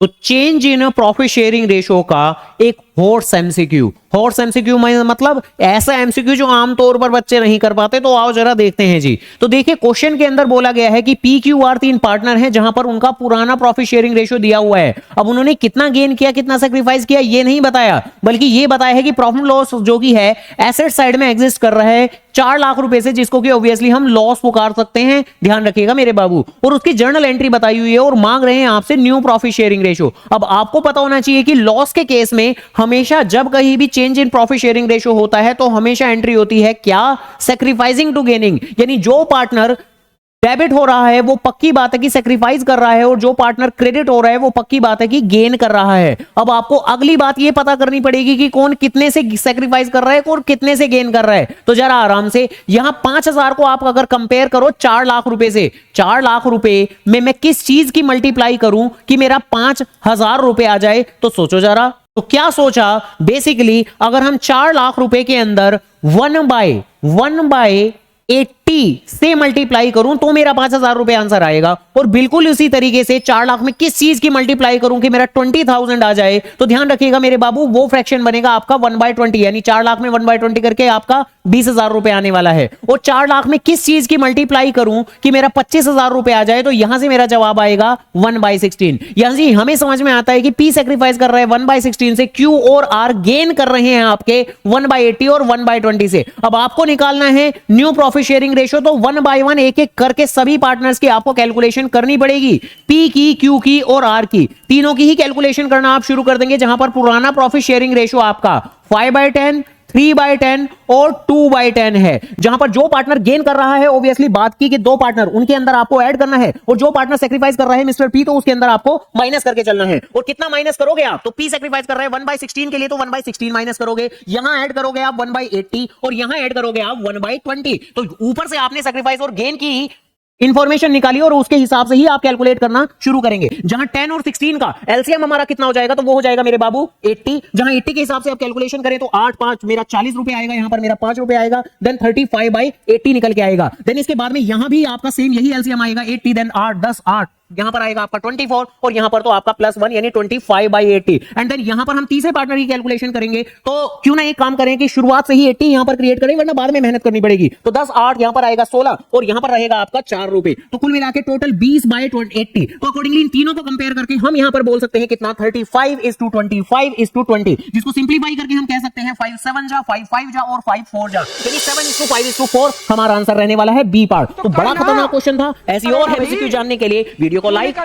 तो change in profit sharing ratio का एक हॉर्स एमसीक्यू, हॉर्स एमसीक्यू मतलब ऐसा एमसीक्यू जो आमतौर पर बच्चे नहीं कर पाते। तो आओ जरा देखते हैं जी। तो देखिए क्वेश्चन के अंदर बोला गया है कि पी क्यू आर 3 पार्टनर हैं जहां पर उनका पुराना प्रॉफिट शेयरिंग रेशो दिया हुआ है। अब उन्होंने कितना गेन किया, कितना सेक्रीफाइस किया ये नहीं बताया, बल्कि ये बताया है कि प्रॉफिट लॉस जो कि है एसेट साइड में एग्जिस्ट कर रहा है 4 लाख रुपए से, जिसको कि ऑब्वियसली हम लॉस पुकार सकते हैं, ध्यान रखिएगा मेरे बाबू। और उसकी जर्नल एंट्री बताई हुई है और मांग रहे हैं आपसे न्यू प्रॉफिट शेयरिंग रेशो। अब आपको पता होना चाहिए कि लॉस के केस में हमेशा जब कहीं भी change in profit sharing ratio होता है तो हमेशा एंट्री होती है क्या, सैक्रिफाइसिंग टू गेनिंग। यानी जो पार्टनर डेबिट हो रहा है वो पक्की बात है कि सैक्रिफाइस कर रहा है, और जो पार्टनर क्रेडिट हो रहा है वो पक्की बात है कि गेन कर रहा है। अब आपको अगली बात ये पता करनी पड़ेगी कि कौन कितने से सैक्रिफाइस कर रहा है और कितने से गेन कर रहा है। तो जरा आराम से यहां 5,000 को आप अगर कंपेयर करो 4 लाख रुपए से, 4 लाख रुपए में मैं किस चीज की मल्टीप्लाई करूं कि मेरा 5,000 रुपए आ जाए। तो सोचो जरा, तो क्या सोचा, बेसिकली अगर हम 4 लाख रुपए के अंदर 1/80 से मल्टीप्लाई करूं तो मेरा 5,000 रुपए आंसर आएगा। और बिल्कुल उसी तरीके से 4 लाख में किस चीज की मल्टीप्लाई करूं कि मेरा 20,000 आ जाए। तो ध्यान रखिएगा मेरे बाबू, वो फ्रैक्शन बनेगा आपका 1/20, यानी 4 लाख में 1/20 करके आपका 20,000 रुपए आने वाला है। और 4 लाख में किस चीज की मल्टीप्लाई करूं कि मेरा 25,000 रुपए आ जाए। तो यहां से मेरा जवाब आएगा 1/16। यहां से हमें समझ में आता है कि पी सेक्रीफाइस कर रहा है 1/16 से, क्यू और आर गेन कर रहे हैं आपके 1/80 और 1/20 से। अब आपको निकालना है न्यू प्रॉफिट शेयरिंग रेशो। तो 1/1 एक एक करके सभी पार्टनर्स की आपको कैलकुलेशन करनी पड़ेगी, पी की, क्यू की और आर की, तीनों की ही कैलकुलेशन करना आप शुरू कर देंगे। जहां पर पुराना प्रॉफिट शेयरिंग रेशो आपका 5/10, 3/10 और 2/10 है। जहां पर जो पार्टनर गेन कर रहा है, ऑब्वियसली बात की कि 2 पार्टनर, उनके अंदर आपको ऐड करना है, और जो पार्टनर सेक्रीफाइस कर रहा है मिस्टर पी, तो उसके अंदर आपको माइनस करके चलना है। और कितना माइनस करोगे आप, तो पी सेक्रीफाइस कर रहे हैं 1/16 के लिए, तो 1/16 माइनस करोगे, यहां ऐड करोगे आप 1/80 और यहां ऐड करोगे आप 1/20। तो ऊपर से आपने सेक्रीफाइस और गेन की इंफॉर्मेशन निकाली और उसके हिसाब से ही आप कैलकुलेट करना शुरू करेंगे। जहां 10 और 16 का एलसीएम हमारा कितना हो जाएगा, तो वो हो जाएगा मेरे बाबू 80। जहां 80 के हिसाब से आप कैलकुलेशन करें तो 8 5 मेरा 40 रुपए आएगा, यहां पर मेरा 5 रुपए आएगा, देन 35/80 निकल के आएगा। देन इसके बाद में यहां भी आपका सेम यही एलसीएम आएगा 80, देन 8 10 8, यहां पर आएगा आपका 24 और यहां पर तो आपका +1 यानी 25/80। एंड देन यहां पर हम तीसरे पार्टनर की कैलकुलेशन करेंगे। तो क्यों ना एक काम करें कि शुरुआत से ही 80 यहां पर क्रिएट करें, वरना बाद में मेहनत करनी पड़ेगी। तो 10 8 यहां पर आएगा 16 और यहां पर रहेगा आपका 4 रुपए। तो कुल मिला के टोटल 20/80। तो अकॉर्डिंगली इन तीनों को कंपेयर करके हम यहां पर बोल सकते हैं कितना, 35:25:20, जिसको सिंप्लीफाई करके हम कह सकते हैं 5 7 जा, 5 5 जा और 5 4 जा, यानी 7:5:4 हमारा आंसर रहने वाला है बी पार्ट। तो बड़ा खतरनाक क्वेश्चन था। ऐसी और एमसीक्यू जानने के लिए वीडियो को लाइक